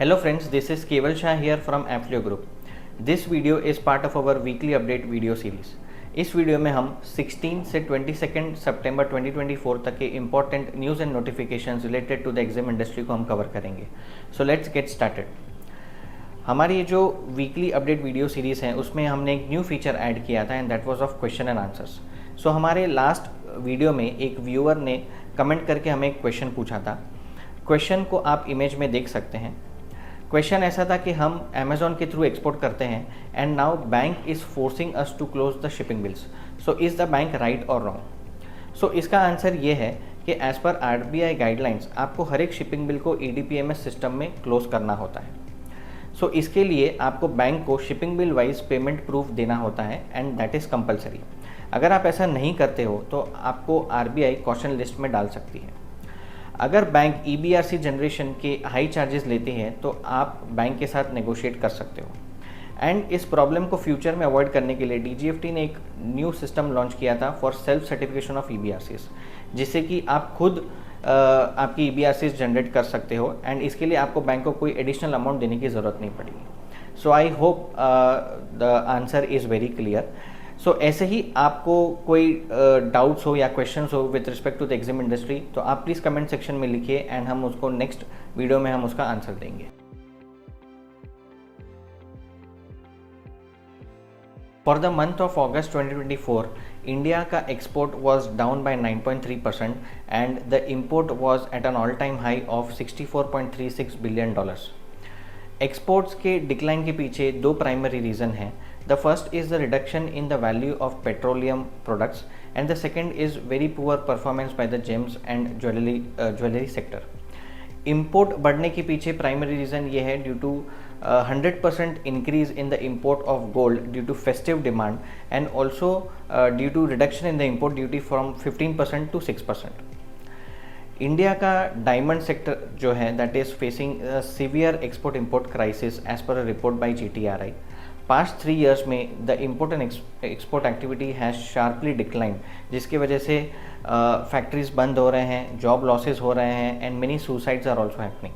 Hello friends, this is Keval Shah here from Afflio Group. This video is part of our weekly update video series. इस video में हम 16 से 22 सितंबर 2024 तक के important news and notifications related to the exam industry को हम cover करेंगे. So let's get started. हमारी ये जो वीकली अपडेट वीडियो सीरीज़ है उसमें हमने एक न्यू फीचर ऐड किया था and that was of question and answers. So हमारे लास्ट वीडियो में एक व्यूअर ने कमेंट करके हमें एक क्वेश्चन पूछा था. क्वेश्चन को आप इमेज में देख सकते हैं. क्वेश्चन ऐसा था कि हम अमेज़ॉन के थ्रू एक्सपोर्ट करते हैं and now bank is forcing us to close the shipping bills. So is the bank right और रॉन्ग? सो इसका आंसर ये है कि एज़ पर RBI गाइडलाइंस आपको हर एक शिपिंग बिल को EDPMS सिस्टम में क्लोज करना होता है. सो इसके लिए आपको बैंक को shipping bill wise payment proof देना होता है एंड दैट इज़ कंपलसरी. अगर आप ऐसा नहीं करते हो तो आपको RBI कॉशन लिस्ट में डाल सकती है. अगर बैंक EBRC जनरेशन के हाई चार्जेस लेती है तो आप बैंक के साथ नेगोशिएट कर सकते हो. एंड इस प्रॉब्लम को फ्यूचर में अवॉइड करने के लिए DGFT ने एक न्यू सिस्टम लॉन्च किया था for self certification of EBRCs, जिससे कि आप खुद आपकी EBRCs जनरेट कर सकते हो एंड इसके लिए आपको बैंक को कोई एडिशनल अमाउंट देने की ज़रूरत नहीं पड़ेगी. So I hope the answer is very clear. So ऐसे ही आपको कोई डाउट्स हो या क्वेश्चंस हो with respect to the exam industry तो आप प्लीज़ कमेंट सेक्शन में लिखिए एंड हम उसको नेक्स्ट वीडियो में हम उसका आंसर देंगे. For the month of August 2024, India का export was down by 9.3% and the import was at an all time high of $64.36 billion. Exports के डिक्लाइन के पीछे दो प्राइमरी रीज़न हैं. The first is the reduction in the value of petroleum products and the second is very poor performance by the gems and jewelry sector. Import बढ़ने के पीछे primary reason ये है due to 100% increase in the import of gold due to festive demand and also due to reduction in the import duty from 15% to 6%. India का diamond sector जो है that is facing severe export import crisis as per a report by GTRI. Past 3 years में the import and export activity has sharply decline, जिसकी वजह से factories बंद हो रहे हैं, जॉब लॉसेस हो रहे हैं and many suicides are also happening.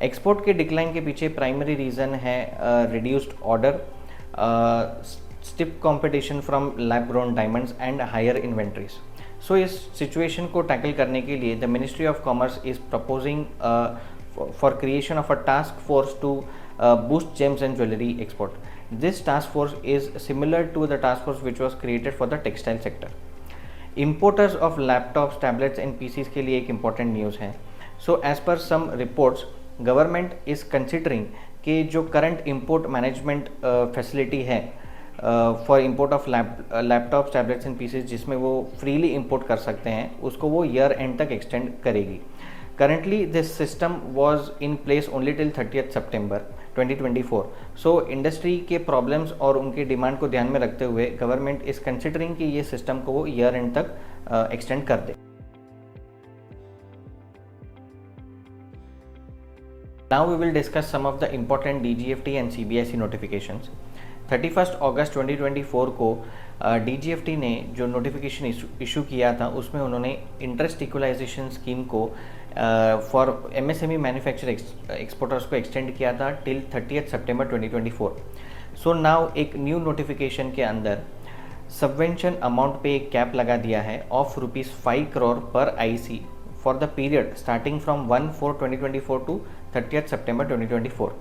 Export के डिक्लाइन के पीछे प्राइमरी रीज़न है reduced order, stiff competition from lab grown diamonds and higher inventories. So इस सिचुएशन को टैकल करने के लिए the ministry of commerce is proposing for creation of a task force to boost gems and jewelry export. This task force is similar to the task force which was created for the textile sector. Importers of laptops, tablets and PCs के लिए एक important news है. So as per some reports, government is considering कि जो current import management facility है for import of laptops, tablets and PCs जिसमें वो freely import कर सकते हैं, उसको वो year end तक extend करेगी. Currently, this system was in place only till 30th September 2024. So, industry के प्रॉब्लम्स और उनके डिमांड को ध्यान में रखते हुए गवर्नमेंट इज कंसिडरिंग कि ये सिस्टम को वो ईयर एंड तक एक्सटेंड कर दे. Now we will discuss some of the important DGFT and CBSE notifications. 31 अगस्त 2024 को DGFT ने जो नोटिफिकेशन इशू किया था उसमें उन्होंने इंटरेस्ट इक्वलाइजेशन स्कीम को फॉर MSME मैन्युफैक्चर एक्सपोर्टर्स को एक्सटेंड किया था till 30th September 2024. So now एक न्यू नोटिफिकेशन के अंदर सबवेंशन अमाउंट पे एक कैप लगा दिया है ऑफ ₹5 crore पर IC for the period starting from 1/4/2024 to 30th September 2024.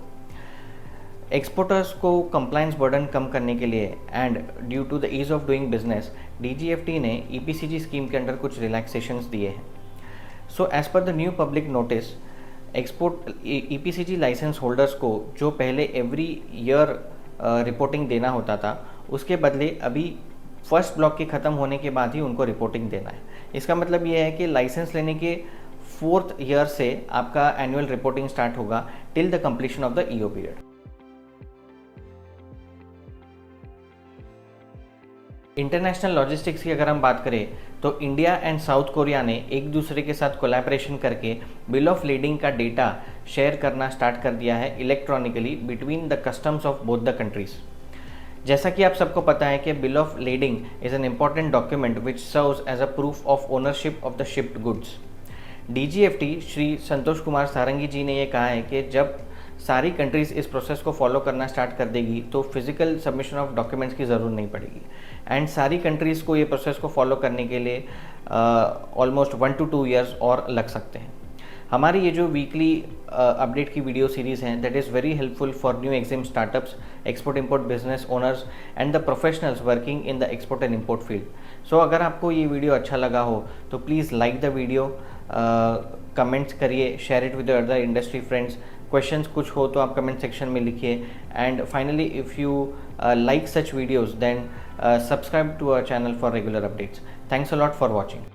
Exporters को कंप्लायंस बर्डन कम करने के लिए and due to the ease of doing business DGFT ने EPCG स्कीम के अंदर कुछ रिलैक्सेशंस दिए हैं. So as per the new public notice, export EPCG licence holders को जो पहले एवरी ईयर रिपोर्टिंग देना होता था उसके बदले अभी फर्स्ट ब्लॉक के ख़त्म होने के बाद ही उनको रिपोर्टिंग देना है. इसका मतलब ये है कि लाइसेंस लेने के 4th ईयर से आपका एनुअल रिपोर्टिंग स्टार्ट होगा till the completion of the EO period. International logistics की अगर हम बात करें तो इंडिया एंड साउथ कोरिया ने एक दूसरे के साथ कोलैबोरेशन करके बिल ऑफ लीडिंग का डेटा शेयर करना स्टार्ट कर दिया है electronically between the customs of both the countries. जैसा कि आप सबको पता है कि bill of lading is an important document which serves as a proof of ownership of the shipped goods. DGFT Shri Santosh Kumar Sarangi ji ने ये कहा है कि जब सारी कंट्रीज़ इस प्रोसेस को फॉलो करना स्टार्ट कर देगी तो फिजिकल सबमिशन ऑफ डॉक्यूमेंट्स की ज़रूरत नहीं पड़ेगी। एंड सारी कंट्रीज़ को ये प्रोसेस को फॉलो करने के लिए ऑलमोस्ट 1 to 2 ईयर्स और लग सकते हैं। हमारी ये जो वीकली अपडेट की वीडियो सीरीज़ हैं that is very helpful for new EXIM startups, export import business owners and the professionals working in the export and import field. So अगर आपको ये वीडियो अच्छा लगा हो तो please like the video, comments करिए, share it with other industry friends. Questions कुछ हो तो आप कमेंट सेक्शन में लिखिए। And finally if you like such videos then subscribe to our channel for regular updates. Thanks a lot for watching.